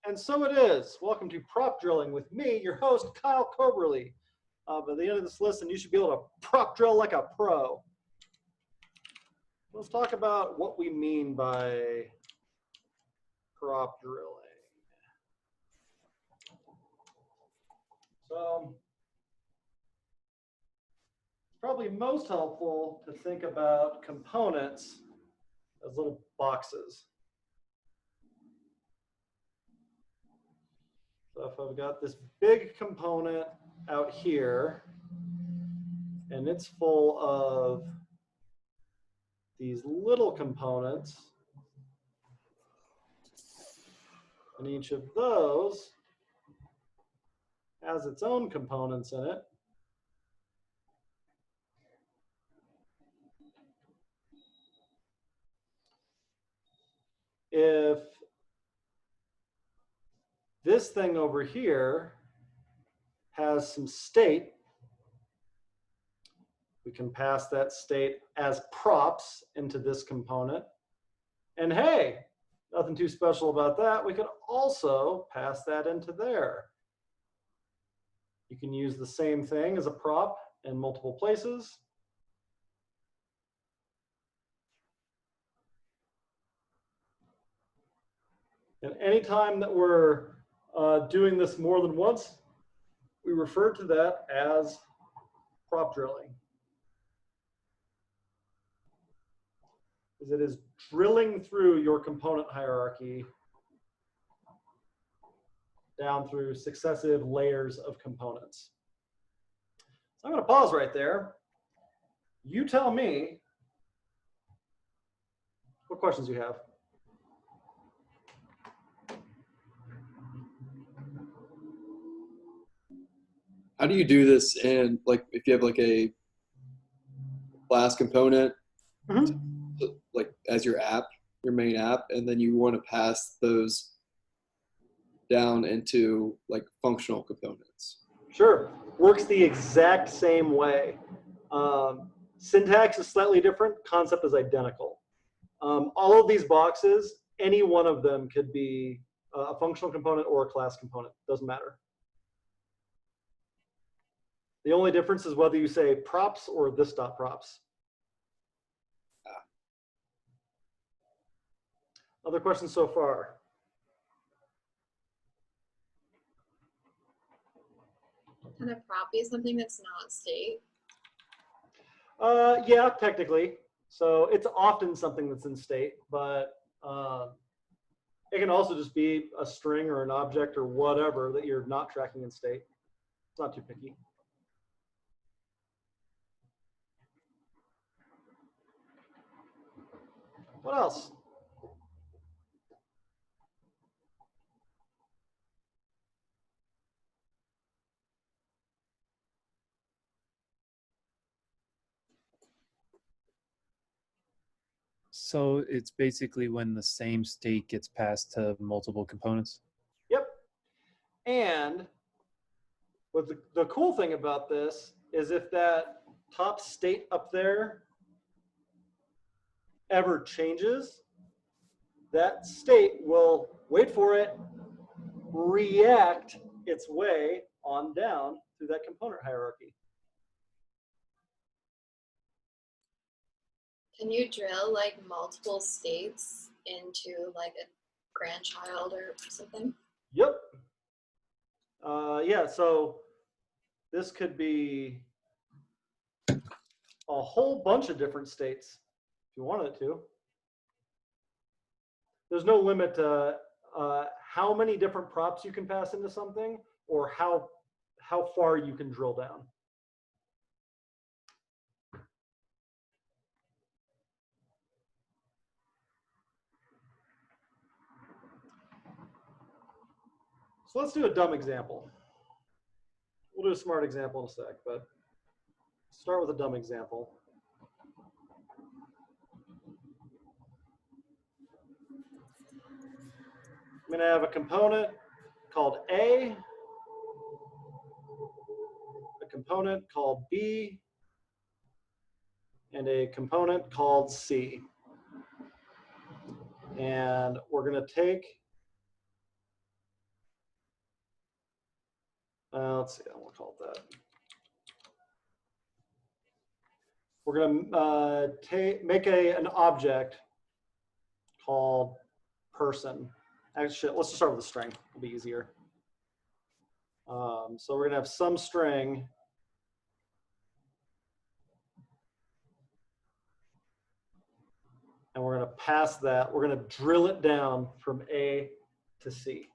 And so it is. Welcome to Prop Drilling with me, your host, Kyle Coberly. By the end of this lesson, you should be able to prop drill like a pro. Let's talk about what we mean by prop drilling. So, it's probably most helpful to think about components as little boxes. So if I've got this big component out here, and it's full of these little components, and each of those has its own components in it. If this thing over here has some state, we can pass that state as props into this component. And hey, nothing too special about that. We could also pass that into there. You can use the same thing as a prop in multiple places. And anytime that we're doing this more than once, we refer to that as prop drilling. Because it is drilling through your component hierarchy down through successive layers of components. So I'm going to pause right there. You tell me what questions you have. How do you do this in, like, if you have like a class component, like as your app, your main app, and then you want to pass those down into like functional components? Sure, works the exact same way. Syntax is slightly different, concept is identical. All of these boxes, any one of them could be a functional component or a class component, doesn't matter. The only difference is whether you say props or this.props. Other questions so far? Can a prop be something that's not state? Yeah, technically. So it's often something that's in state, but it can also just be a string or an object or whatever that you're not tracking in state. It's not too picky. What else? So it's basically when the same state gets passed to multiple components? Yep. And what the cool thing about this is if that top state up there ever changes, that state will, wait for it, react its way on down through that component hierarchy. Can you drill like multiple states into like a grandchild or something? Yep. Yeah, so this could be a whole bunch of different states if you wanted it to. There's no limit to how many different props you can pass into something or how far you can drill down. So let's do a dumb example. We'll do a smart example in a sec, but start with a dumb example. I'm going to have a component called A, a component called B, and a component called C. And we're going to take let's see, we'll call it that. We're going to make an object called person. Actually, let's just start with a string. It'll be easier. So we're going to have some string. And we're going to pass that. We're going to drill it down from A to C.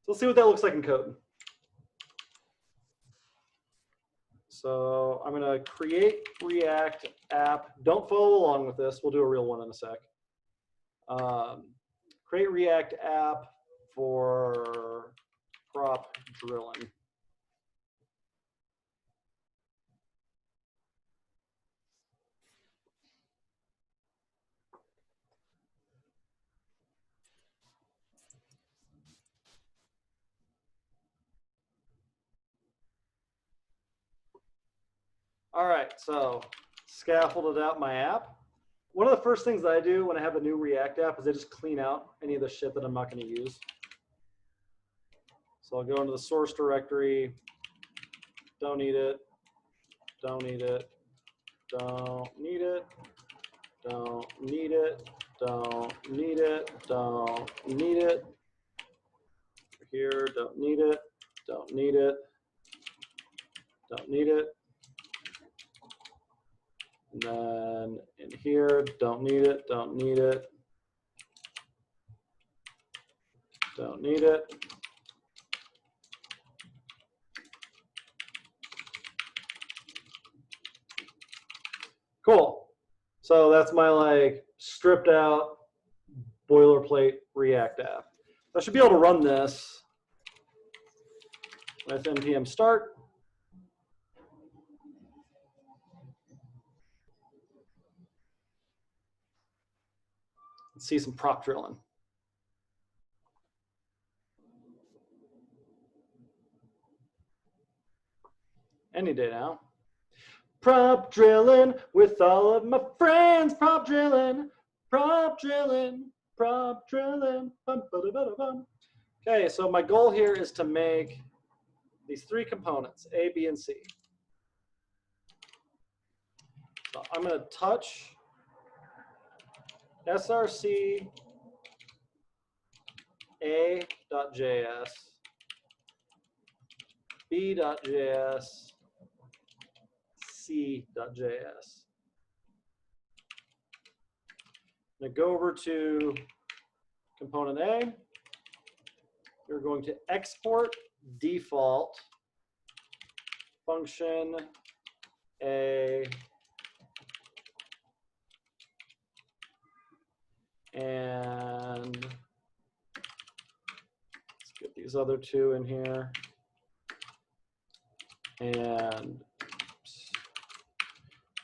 So let's see what that looks like in code. So I'm going to create React app. Don't follow along with this. We'll do a real one in a sec. Create React app for prop drilling. All right, so scaffolded out my app. One of the first things that I do when I have a new React app is I just clean out any of the shit that I'm not going to use. So I'll go into the source directory. Don't need it. Don't need it. Don't need it. Don't need it. Don't need it. Don't need it. Here, don't need it. Don't need it. Don't need it. And then in here, don't need it. Don't need it. Don't need it. Cool. So that's my like stripped out boilerplate React app. I should be able to run this with npm start. And see some prop drilling. Any day now. Prop drilling with all of my friends. Prop drilling, prop drilling, prop drilling. Bum, ba, da, bum. Okay, so my goal here is to make these three components, A, B, and C. So I'm going to touch src a.js, b.js, c.js. Now go over to component A. You're going to export default function A and let's get these other two in here. And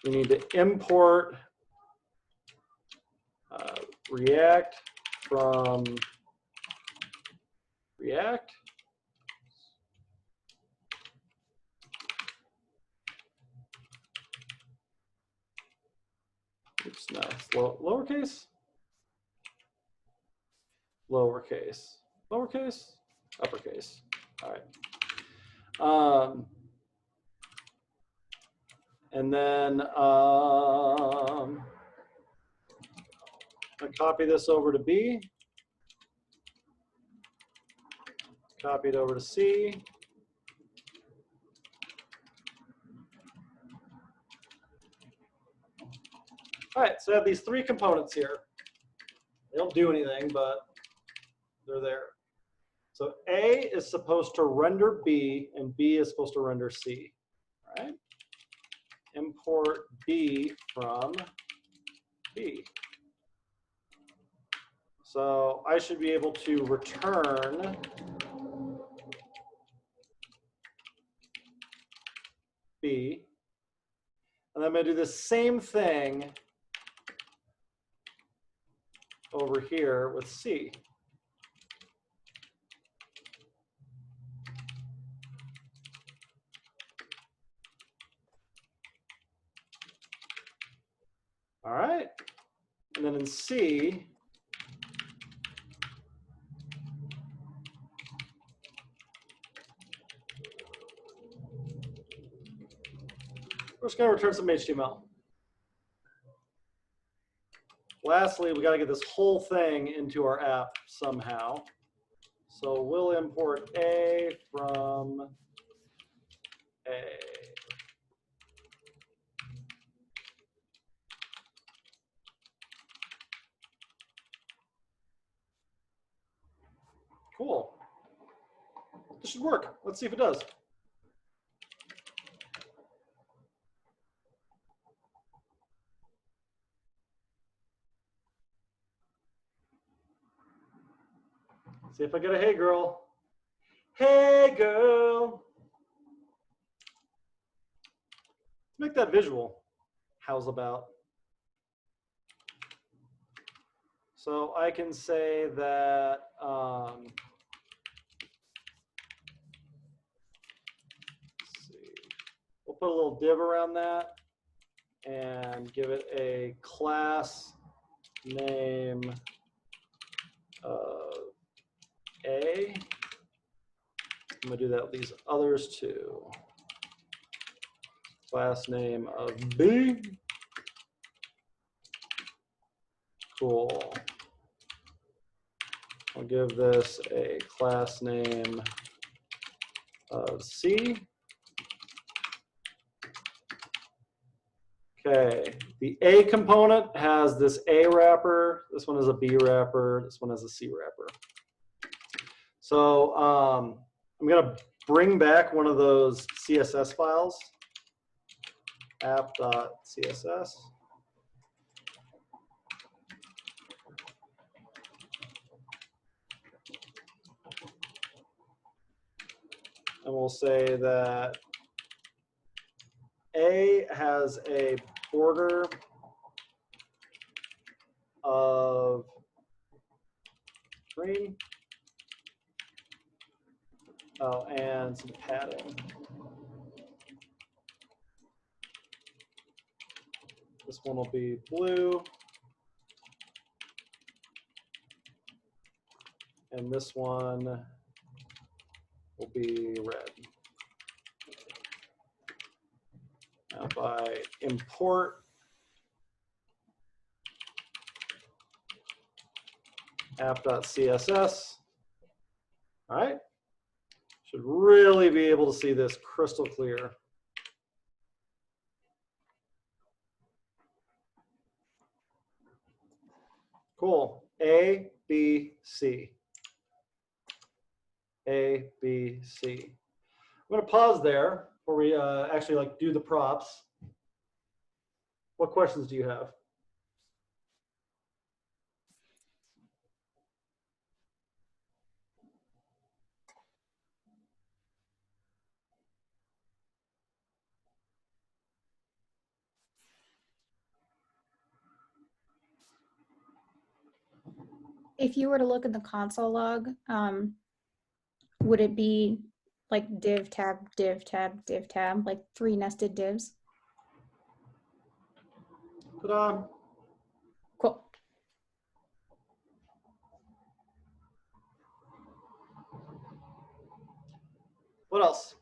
we need to import React from React. Oops, no, it's lowercase. Lowercase. Lowercase? Uppercase. All right. And then I copy this over to B. Copy it over to C. All right, so I have these three components here. They don't do anything, but they're there. So A is supposed to render B, and B is supposed to render C. All right. Import B from B. So I should be able to return B. And I'm going to do the same thing over here with C. All right. And then in C, We're just going to return some HTML. Lastly, we got to get this whole thing into our app somehow. So we'll import A from A. Cool. This should work. Let's see if it does. See if I get a hey girl. Hey girl. Let's make that visual. How's about? So I can say that let's see. We'll put a little div around that and give it a class name of A. I'm gonna do that with these others too. Class name of B. Cool. I'll give this a class name of C. Okay, the A component has this A wrapper, this one is a B wrapper, this one has a C wrapper. So I'm gonna bring back one of those CSS files, app.css. And we'll say that A has a border of green. Oh, and some padding. This one will be blue. And this one will be red. Now if I import app.css, all right, should really be able to see this crystal clear. Cool. A, B, C. A, B, C. I'm going to pause there before we actually do the props. What questions do you have? If you were to look at the console log, would it be like div tab, div tab, div tab, like 3 nested divs? Ta-da. Cool. What else?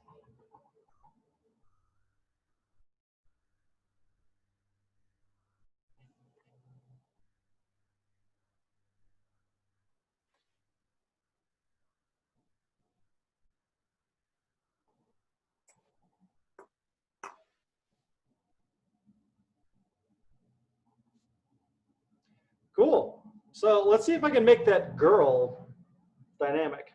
Cool. So let's see if I can make that girl dynamic.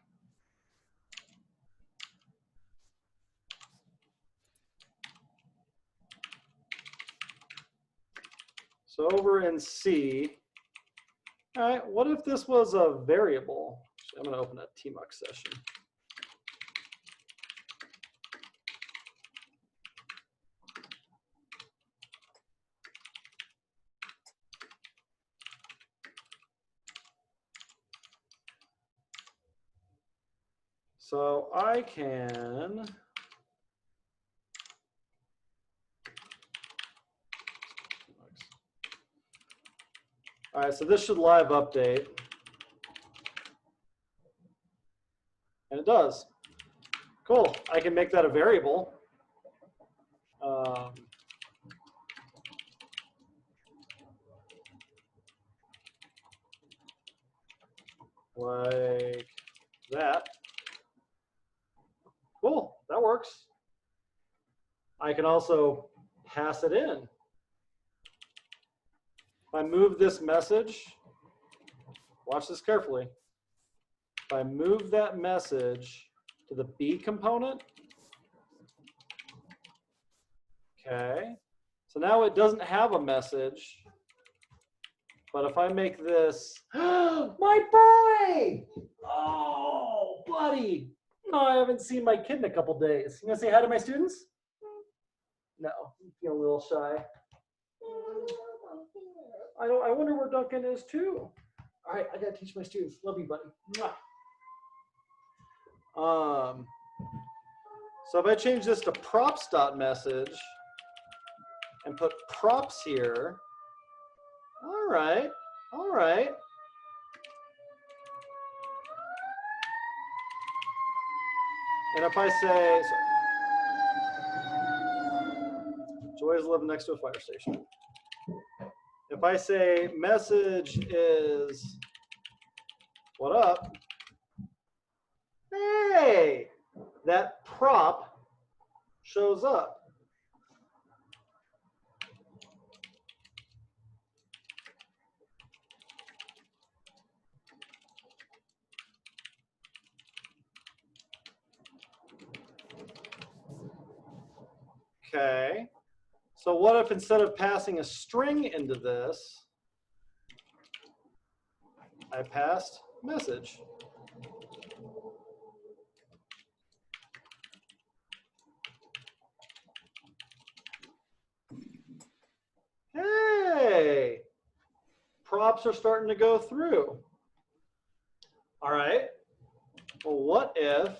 So over in C, all right, what if this was a variable? I'm going to open a tmux session. So I can all right, so this should live update. And it does. Cool. I can make that a variable. like that. Cool, that works. I can also pass it in. If I move this message, watch this carefully. If I move that message to the B component, okay, so now it doesn't have a message, but if I make this, my boy! Oh, buddy! No, I haven't seen my kid in a couple days. You gonna say hi to my students? No, I feel a little shy. I wonder where Duncan is too. All right, I gotta teach my students. Love you, buddy. Mwah. So if I change this to props.message and put props here, all right, all right. And if I say, Joy's living next to a fire station. If I say message is, what up? Hey, that prop shows up. Okay, so what if instead of passing a string into this, I passed message? Hey, props are starting to go through. All right, well, what if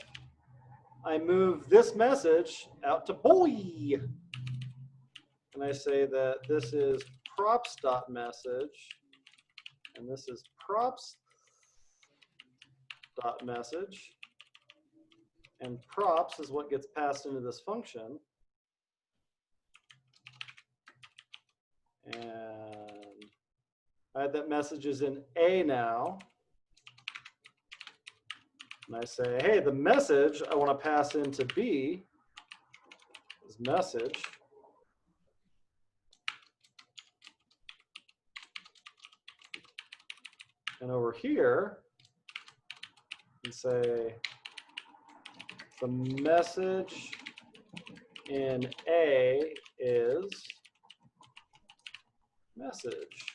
I move this message out to boy? And I say that this is props.message, and this is props.message, and props is what gets passed into this function. And I have that message is in A now. And I say, hey, the message I want to pass into B is message. And over here, and say the message in A is message.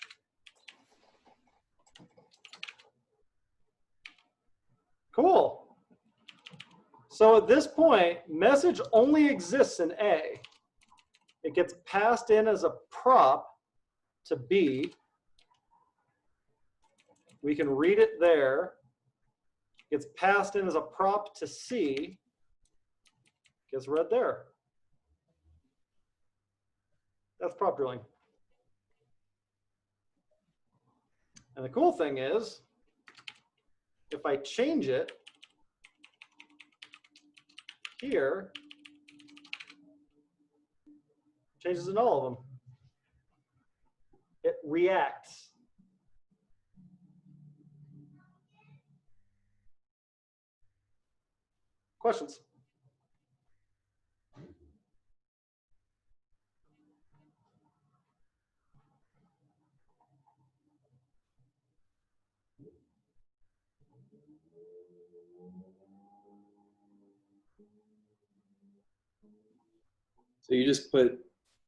Cool. So at this point, message only exists in A. It gets passed in as a prop to B. We can read it there. Gets passed in as a prop to C. Gets read there. That's prop drilling. And the cool thing is, if I change it here, changes in all of them. It reacts. Questions? So you just put,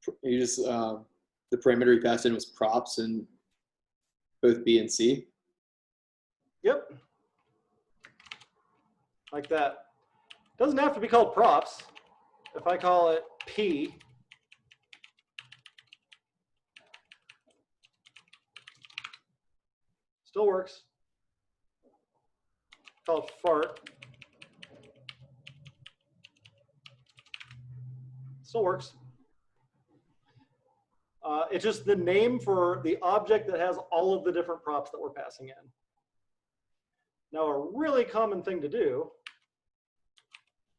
the parameter you passed in was props in both B and C. Yep. Like that. Doesn't have to be called props. If I call it P, still works. Call it fart. Still works. It's just the name for the object that has all of the different props that we're passing in. Now, a really common thing to do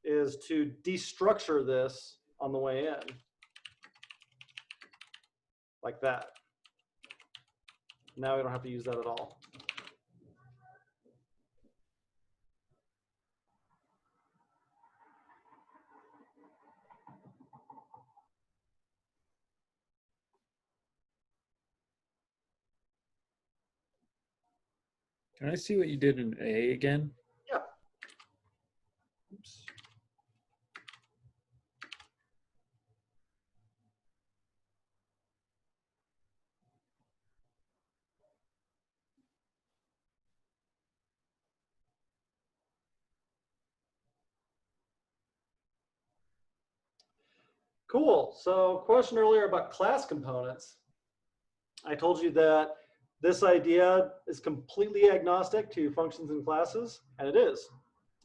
is to destructure this on the way in, like that. Now we don't have to use that at all. Can I see what you did in A again? Yeah. Oops. Cool. So question earlier about class components. I told you that this idea is completely agnostic to functions and classes, and it is.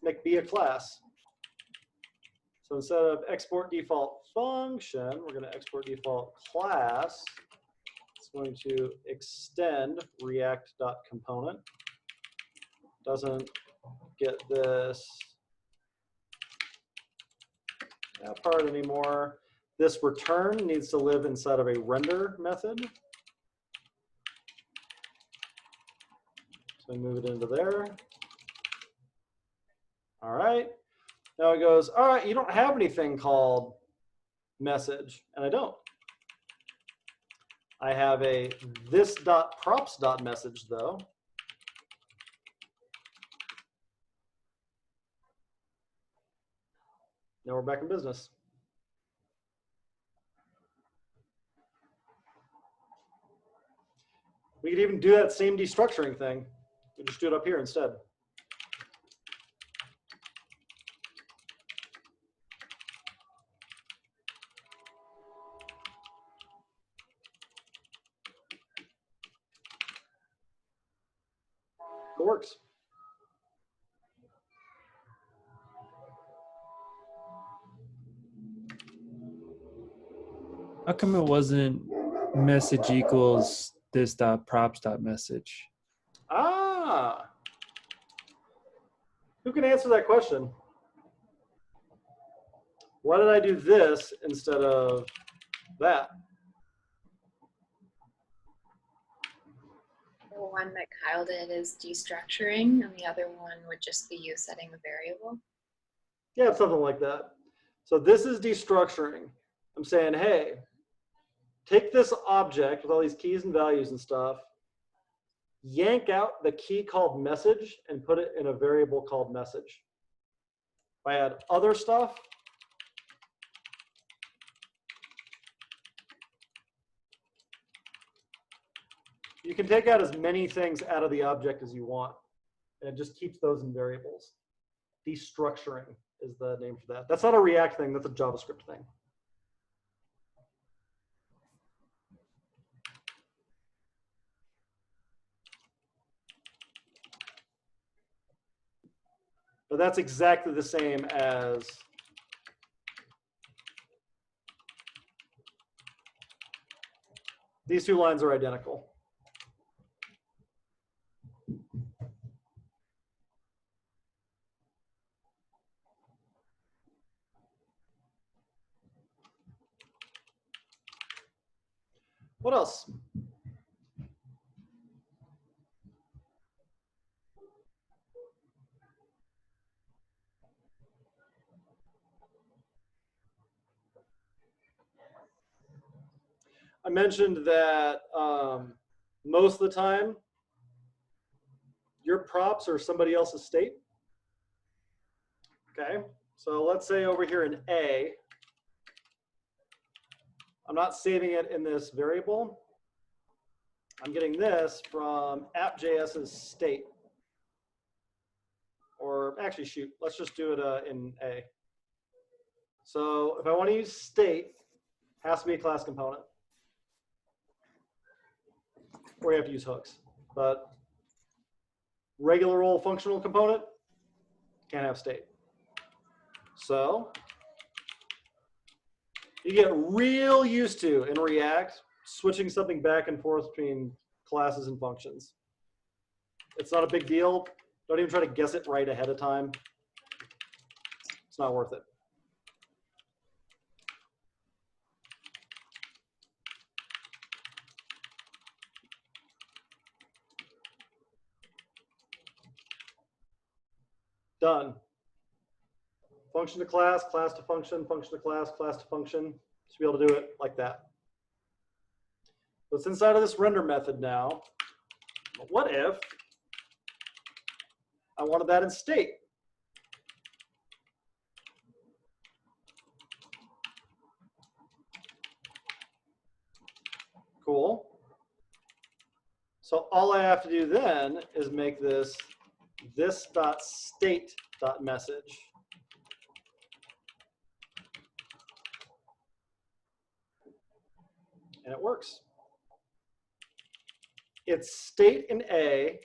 Make B a class. So instead of export default function, we're going to export default class. It's going to extend react.component. Doesn't get this part anymore. This return needs to live inside of a render method. So move it into there. All right. Now it goes, all right, you don't have anything called message, and I don't. I have a this.props.message though. Now we're back in business. We could even do that same destructuring thing. We just do it up here instead. It works. How come it wasn't message equals this dot props dot message? Ah, who can answer that question? Why did I do this instead of that? The one that Kyle did is destructuring, and the other one would just be you setting the variable. Yeah, it's something like that. So this is destructuring. I'm saying, hey, take this object with all these keys and values and stuff, yank out the key called message and put it in a variable called message. If I add other stuff, you can take out as many things out of the object as you want, and it just keeps those in variables. Destructuring is the name for that. That's not a React thing, that's a JavaScript thing. But that's exactly the same as these two lines are identical. What else? I mentioned that most of the time, your props are somebody else's state. Okay, so let's say over here in A, I'm not saving it in this variable. I'm getting this from app.js's state. Or actually, shoot, let's just do it in A. So if I want to use state, it has to be a class component. Or you have to use hooks. But regular old functional component can't have state. So you get real used to in React switching something back and forth between classes and functions. It's not a big deal. Don't even try to guess it right ahead of time. It's not worth it. Done. Function to class, class to function, function to class, class to function. Should be able to do it like that. So it's inside of this render method now. But what if I wanted that in state. Cool. So all I have to do then is make this dot state dot message. And it works. It's state in A,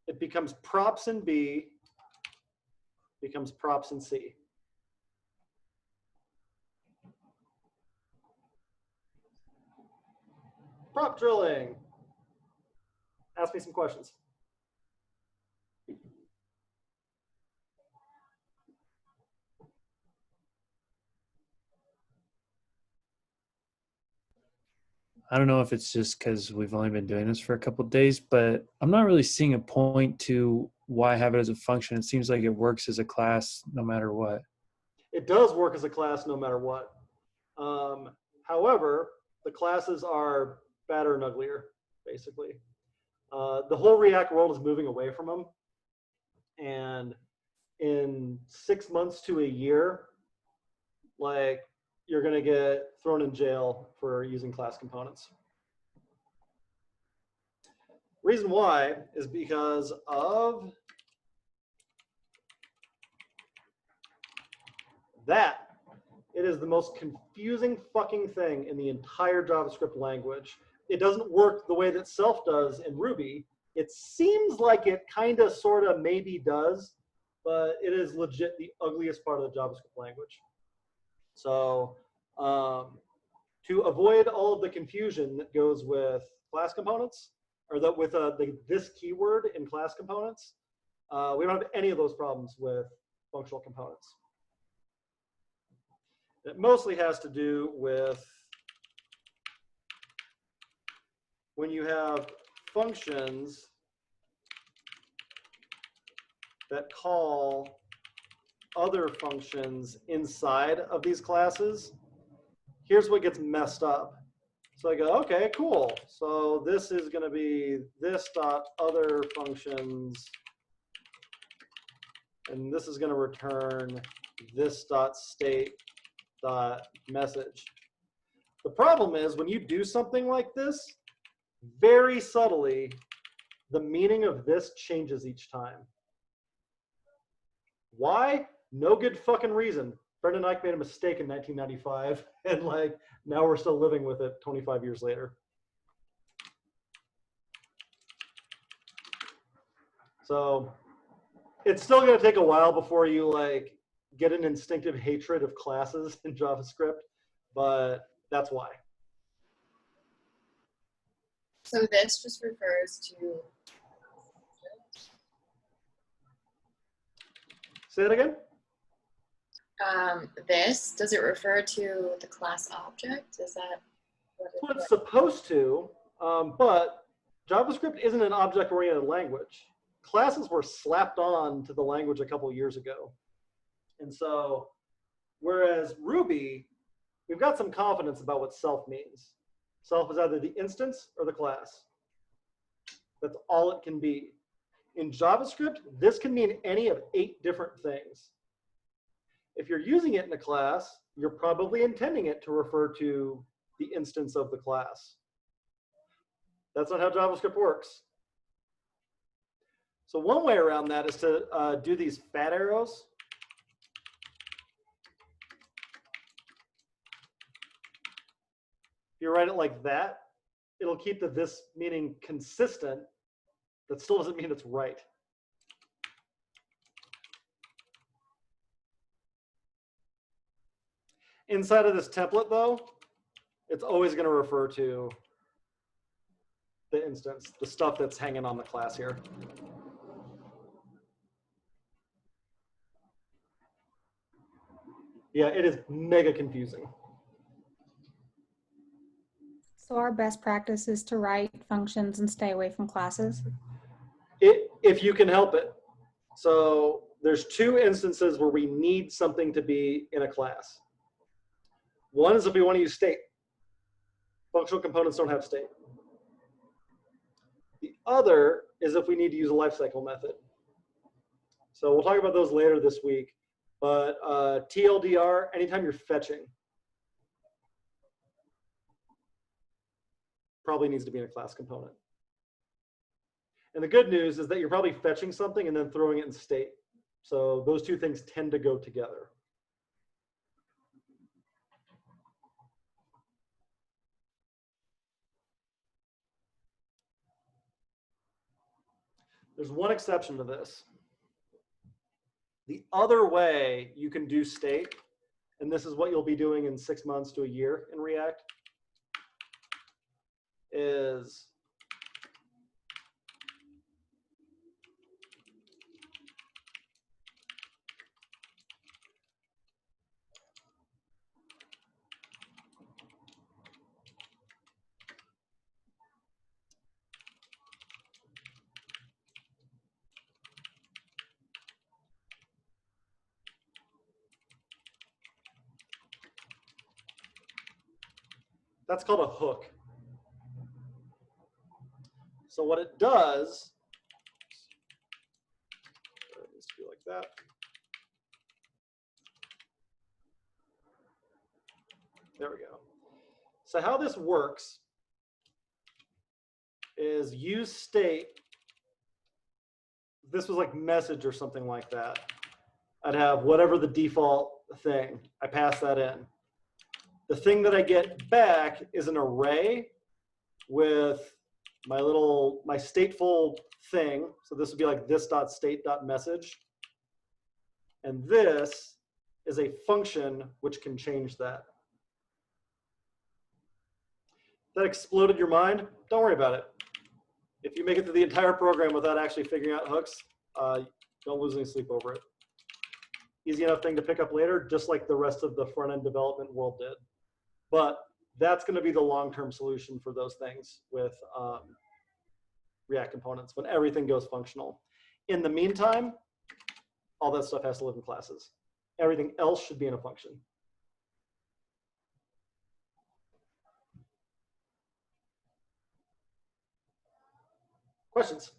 it becomes props in B, becomes props in C. Prop drilling. Ask me some questions. I don't know if it's just because we've only been doing this for a couple of days, but I'm not really seeing a point to why have it as a function. It seems like it works as a class no matter what. It does work as a class no matter what. However, the classes are badder and uglier, basically. The whole React world is moving away from them. And in 6 months to a year, like, you're going to get thrown in jail for using class components. Reason why is because of that. It is the most confusing fucking thing in the entire JavaScript language. It doesn't work the way that self does in Ruby. It seems like it kind of, sort of, maybe does, but it is legit the ugliest part of the JavaScript language. So to avoid all of the confusion that goes with class components, or that with this keyword in class components, we don't have any of those problems with functional components. It mostly has to do with when you have functions that call other functions inside of these classes. Here's what gets messed up. So I go, okay, cool. So this is going to be this dot other functions, and this is going to return this dot state dot message. The problem is when you do something like this, very subtly, the meaning of this changes each time. Why? No good fucking reason. Brendan Eich made a mistake in 1995, and like now we're still living with it 25 years later. So it's still going to take a while before you like get an instinctive hatred of classes in JavaScript, but that's why. So this just refers to. Say that again? This, does it refer to the class object? Is that That's what it's supposed to, but JavaScript isn't an object-oriented language. Classes were slapped on to the language a couple years ago. And so, whereas Ruby, we've got some confidence about what self means. Self is either the instance or the class. That's all it can be. In JavaScript, this can mean any of 8 different things. If you're using it in a class, you're probably intending it to refer to the instance of the class. That's not how JavaScript works. So one way around that is to do these fat arrows. If you write it like that, it'll keep the this meaning consistent. That still doesn't mean it's right. Inside of this template, though, it's always going to refer to the instance, the stuff that's hanging on the class here. Yeah, it is mega confusing. So our best practice is to write functions and stay away from classes. If you can help it. So there's 2 instances where we need something to be in a class. One is if we want to use state. Functional components don't have state. The other is if we need to use a lifecycle method. So we'll talk about those later this week. But TLDR, anytime you're fetching, probably needs to be in a class component. And the good news is that you're probably fetching something and then throwing it in state. So those two things tend to go together. There's one exception to this. The other way you can do state, and this is what you'll be doing in 6 months to a year in React, is that's called a hook. So what it does, it needs to be like that. There we go. So how this works is use state. This was like message or something like that. I'd have whatever the default thing, I pass that in. The thing that I get back is an array with my stateful thing. So this would be like this.state.message. And this is a function which can change that. That exploded your mind? Don't worry about it. If you make it through the entire program without actually figuring out hooks, don't lose any sleep over it. Easy enough thing to pick up later, just like the rest of the front-end development world did. But that's going to be the long-term solution for those things with React components when everything goes functional. In the meantime, all that stuff has to live in classes. Everything else should be in a function. Questions?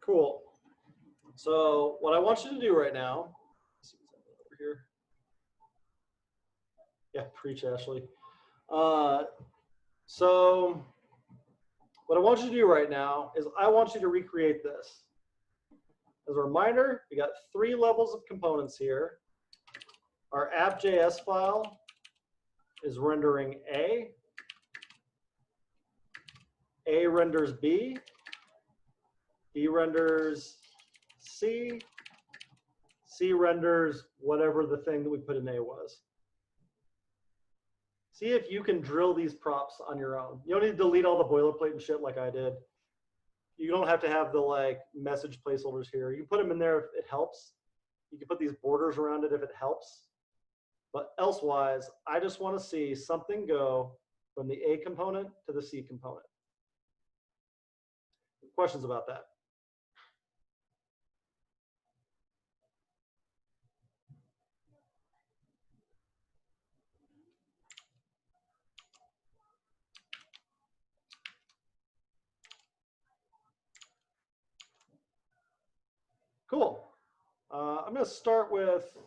Cool. So what I want you to do right now, over here. Yeah, preach, Ashley. So what I want you to do right now is I want you to recreate this. As a reminder, we got 3 levels of components here. Our app.js file is rendering A renders B renders C renders whatever the thing that we put in A was. See if you can drill these props on your own. You don't need to delete all the boilerplate and shit like I did. You don't have to have the like message placeholders here. You can put them in there if it helps. You can put these borders around it if it helps. But elsewise, I just want to see something go from the A component to the C component. Questions about that? Cool. I'm going to start with,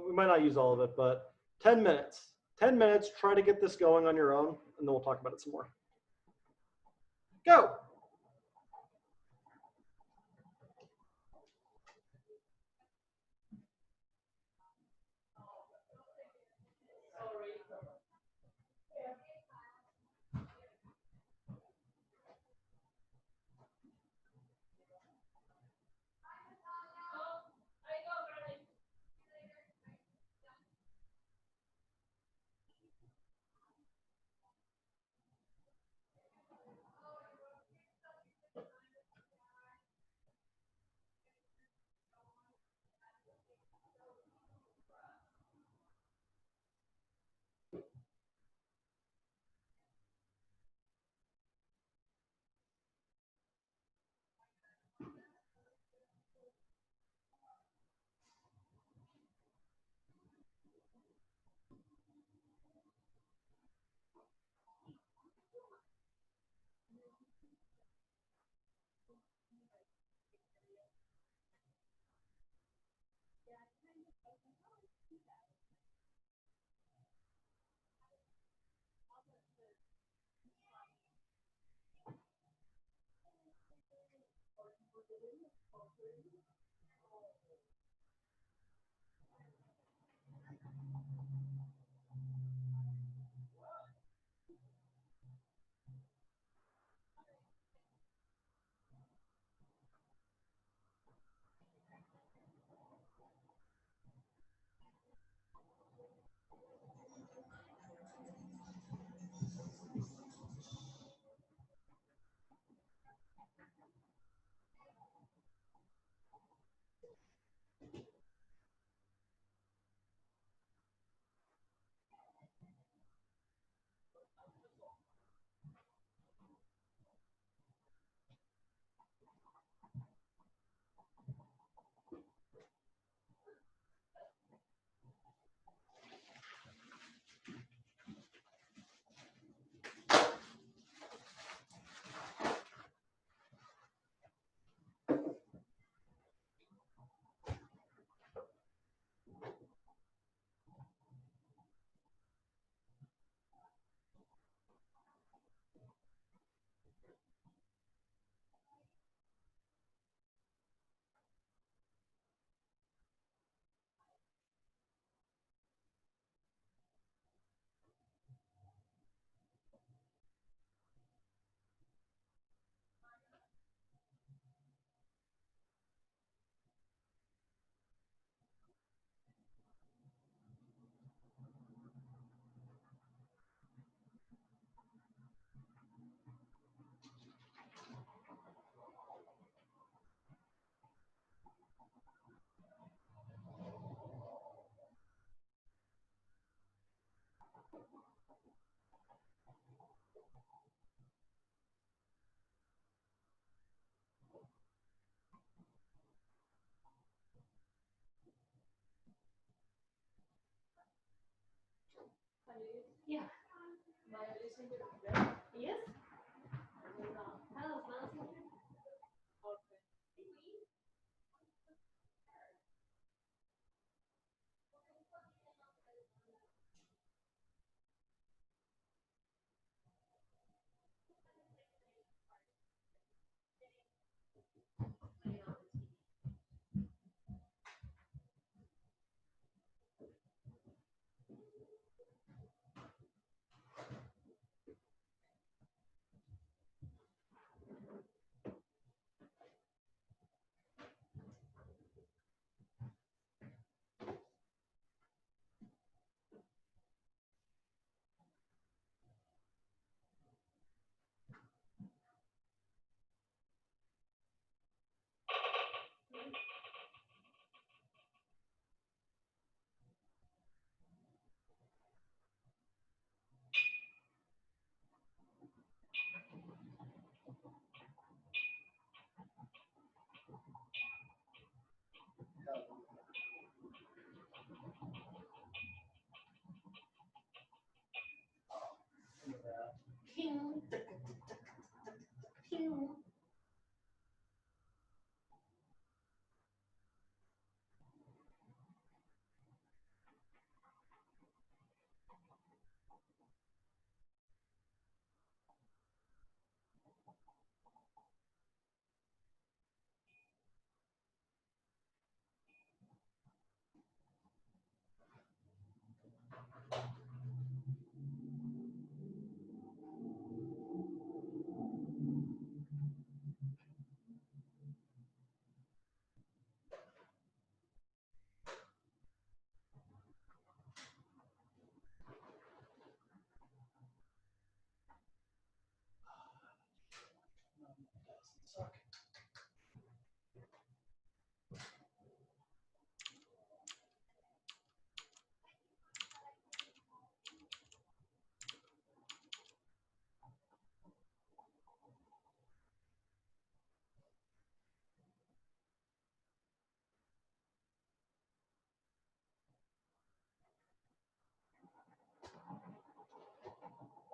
we might not use all of it, but 10 minutes. 10 minutes, try to get this going on your own, and then we'll talk about it some more. Go.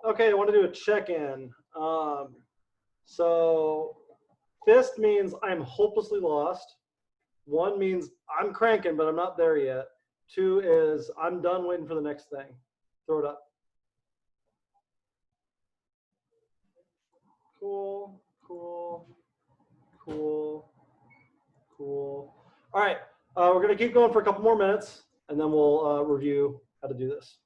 Okay, I want to do a check-in. So fist means I'm hopelessly lost. One means I'm cranking, but I'm not there yet. Two is I'm done waiting for the next thing. Throw it up. Cool, cool, cool, Cool. All right, we're gonna keep going for a couple more minutes, and then we'll review how to do this.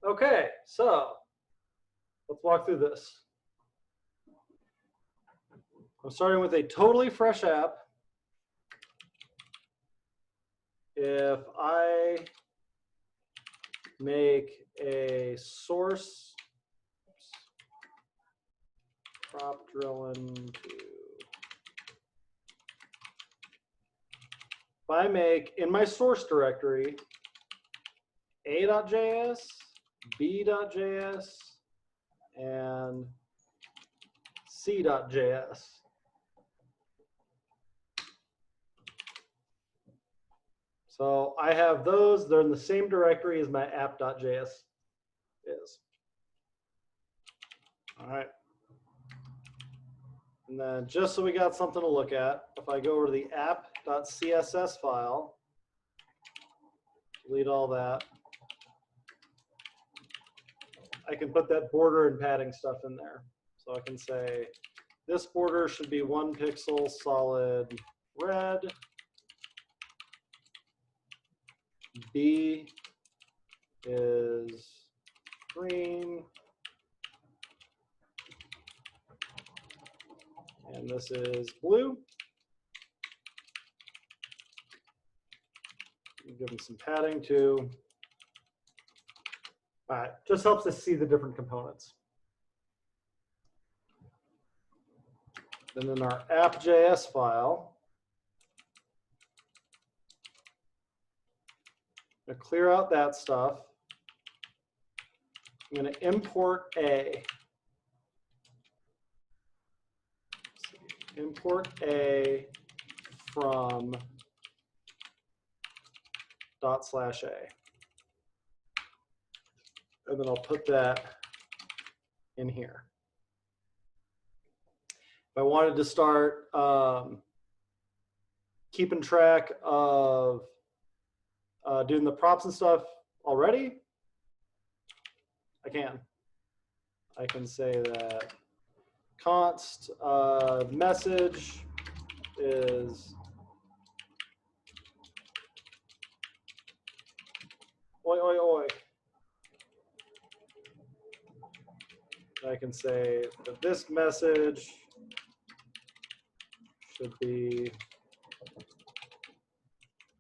Okay, so let's walk through this. I'm starting with a totally fresh app. If I make a source, prop drilling to, if I make in my source directory a.js, b.js, and c.js. So I have those, they're in the same directory as my app.js is. All right. And then just so we got something to look at, if I go over to the app.css file, delete all that, I can put that border and padding stuff in there. So I can say, this border should be 1 pixel solid red. B is green. And this is blue. Give them some padding too. All right, just helps us see the different components. Then in our app.js file, clear out that stuff. I'm going to import A. Import A from ./A. And then I'll put that in here. If I wanted to start keeping track of doing the props and stuff already, I can. I can say that const message is oi, oi, oi. I can say that this message should be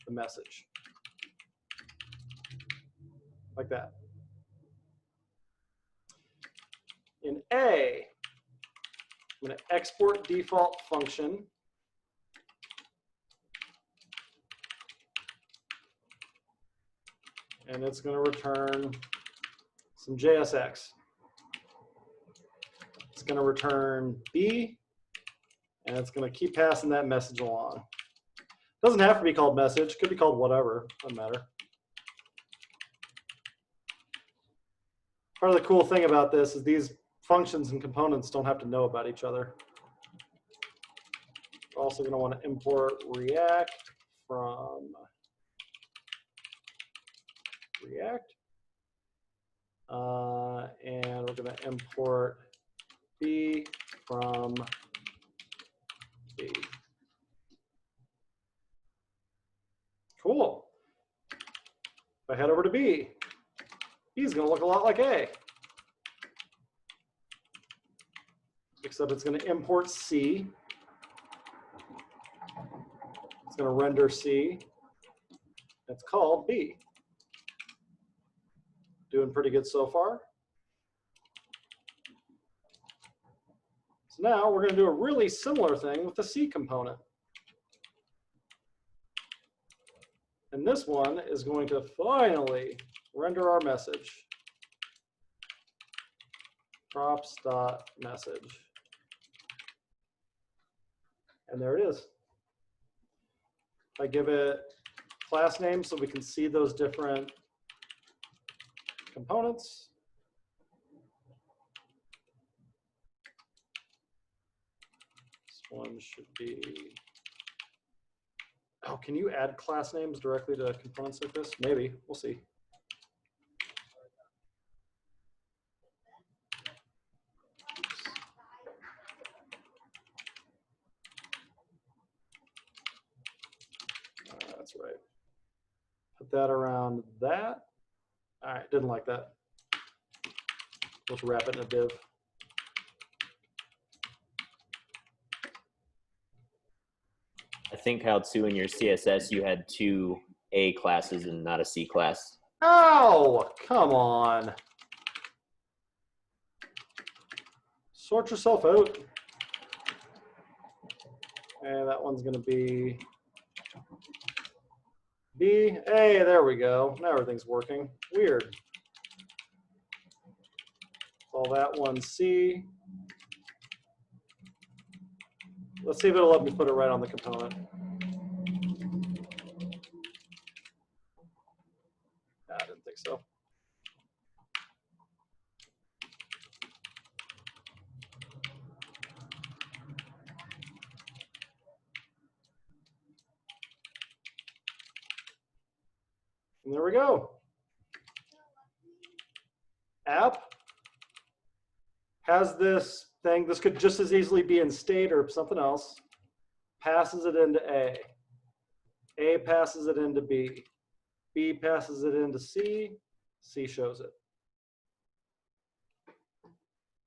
the message. Like that. In A, I'm going to export default function. And it's going to return some JSX. It's going to return B, and it's going to keep passing that message along. Doesn't have to be called message, could be called whatever, doesn't matter. Part of the cool thing about this is these functions and components don't have to know about each other. We're also going to want to import React from React. And we're going to import B from B. Cool. If I head over to B, B is going to look a lot like A. Except it's going to import C. It's going to render C. It's called B. Doing pretty good so far. So now we're going to do a really similar thing with the C component. And this one is going to finally render our message. Props.message. And there it is. I give it class names so we can see those different components. This one should be, oh, can you add class names directly to components like this? Maybe, we'll see. That's right. Put that around that. All right, didn't like that. Let's wrap it in a div. I think how too in your CSS you had two A classes and not a C class. Oh, come on. Sort yourself out. And that one's going to be B. Hey, there we go. Now everything's working. Weird. Call that one C. Let's see if it'll let me put it right on the component. I didn't think so. And there we go. App has this thing. This could just as easily be in state or something else. Passes it into A. A passes it into B. B passes it into C. C shows it.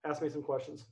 Ask me some questions.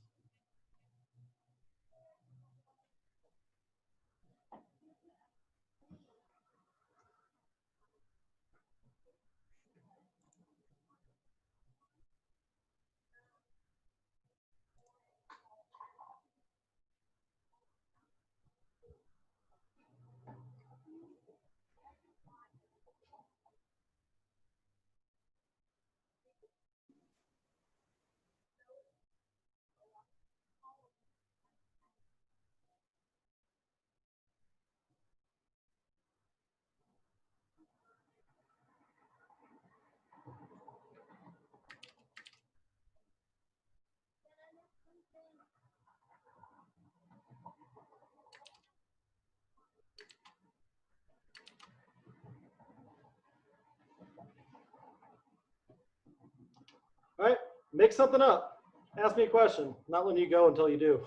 Make something up. Ask me a question. Not letting you go until you do.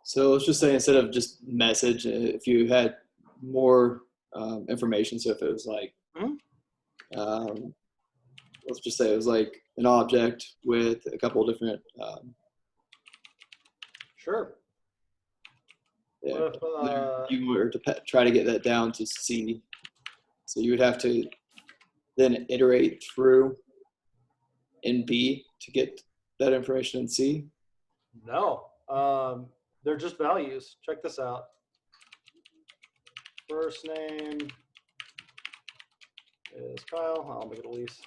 So let's just say instead of just message, if you had more information, so if it was like, let's just say it was like an object with a couple of different, Sure. yeah, What if, you were to try to get that down to C. So you would have to then iterate through in B to get that information in C. no. They're just values. Check this out. First name is Kyle. I'll make it Elise.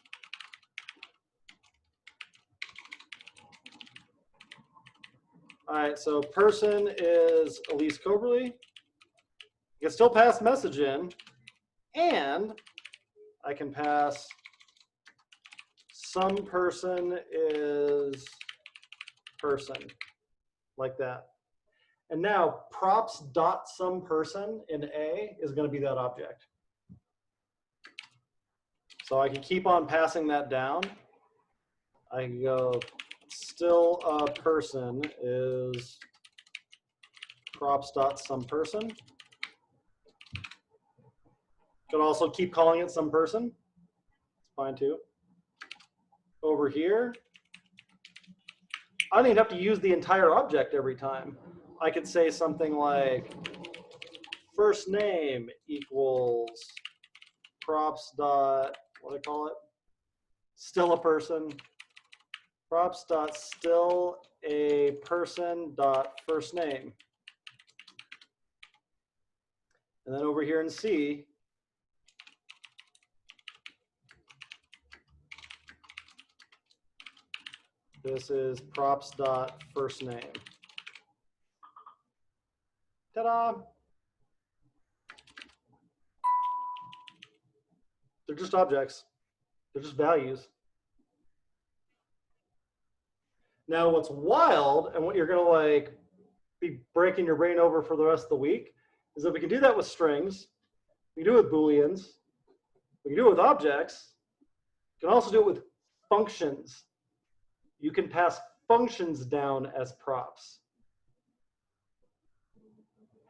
All right, so person is Elise Coberly. You can still pass message in, and I can pass some person is person, like that. And now props dot some person in A is going to be that object. So I can keep on passing that down. I can go still a person is props dot some person. Could also keep calling it some person. It's fine too. Over here, I don't even have to use the entire object every time. I could say something like first name equals props dot, what do I call it? Still a person. Props dot still a person dot first name. And then over here in C, this is props dot first name. Ta-da! They're just objects. They're just values. Now what's wild and what you're gonna like be breaking your brain over for the rest of the week is that we can do that with strings, we can do it with Booleans, we can do it with objects, we can also do it with functions. You can pass functions down as props.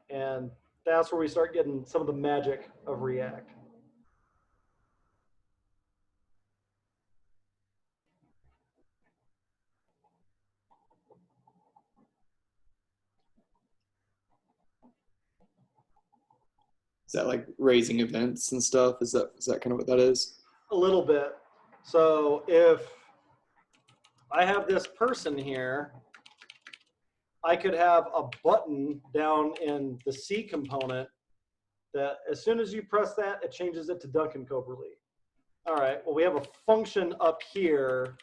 And that's where we start getting some of the magic of React. Is that like raising events and stuff? Is that kind of what that is? A little bit. So if I have this person here, I could have a button down in the C component that as soon as you press that, it changes it to Duncan Coberly. All right, well, we have a function up here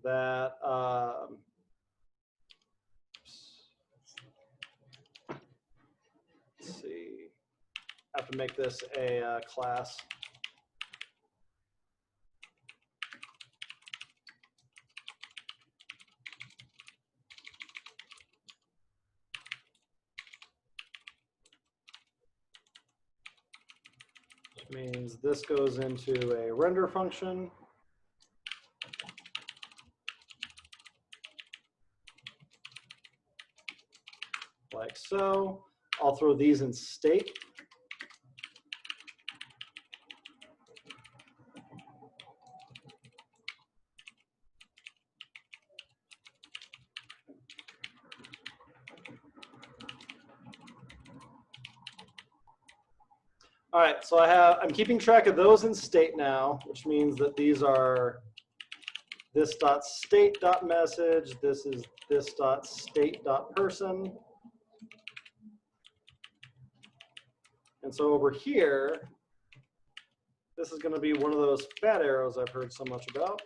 that, let's see, I have to make this a class. Which means this goes into a render function. Like so. I'll throw these in state. All right, so I'm keeping track of those in state now, which means that these are this dot state dot message, this is this dot state dot person. And so over here, this is going to be one of those fat arrows I've heard so much about.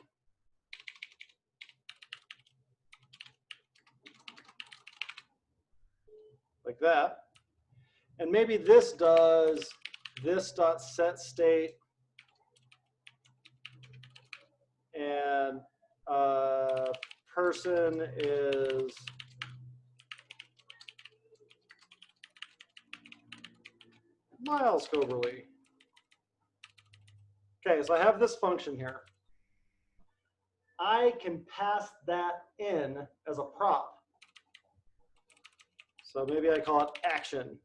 Like that. And maybe this does this dot set state and person is Miles Coberly. Okay, so I have this function here. I can pass that in as a prop. So maybe I call it action.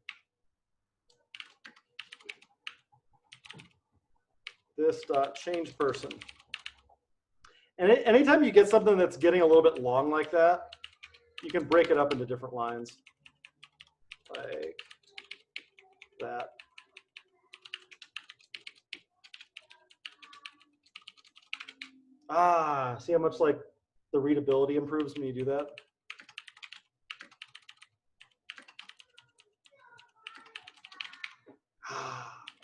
This dot change person. And anytime you get something that's getting a little bit long like that, you can break it up into different lines. Like that. Ah, see how much like the readability improves when you do that?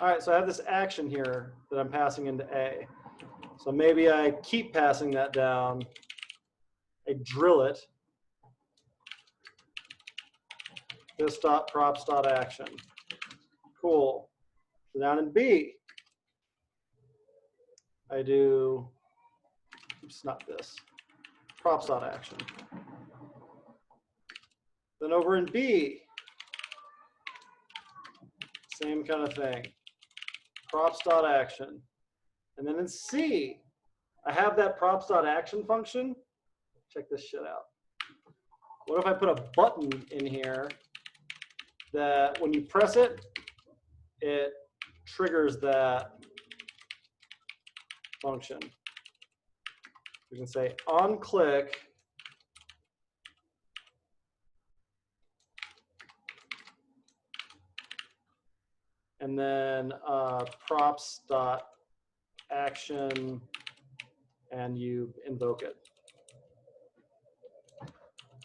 All right, so I have this action here that I'm passing into A. So maybe I keep passing that down. I drill it. This dot props dot action. Cool. So down in B, I do, oops, not this, props dot action. Then over in B, same kind of thing. Props dot action. And then in C, I have that props dot action function. Check this shit out. What if I put a button in here that when you press it, it triggers that function. We can say on click and then props dot action, and you invoke it. In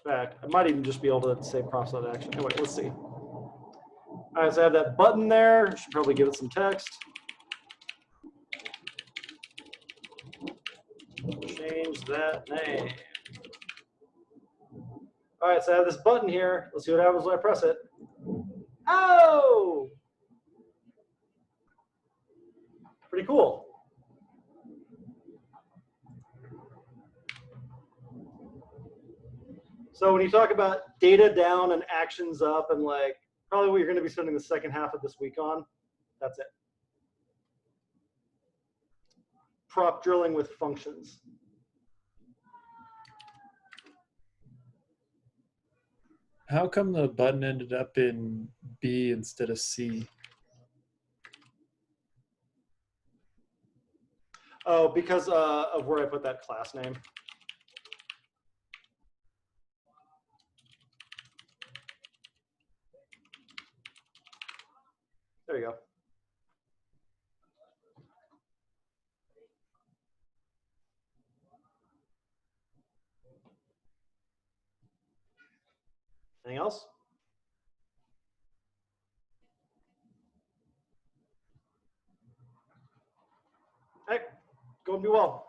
fact, I might even just be able to say props dot action. Anyway, let's see. All right, so I have that button there. Should probably give it some text. Change that name. All right, so I have this button here. Let's see what happens when I press it. Oh! Pretty cool. So when you talk about data down and actions up and like probably what you're going to be spending the second half of this week on, that's it. Prop drilling with functions. How come the button ended up in B instead of C? Oh, because of where I put that class name. There you go. Anything else? Hey, go and be well.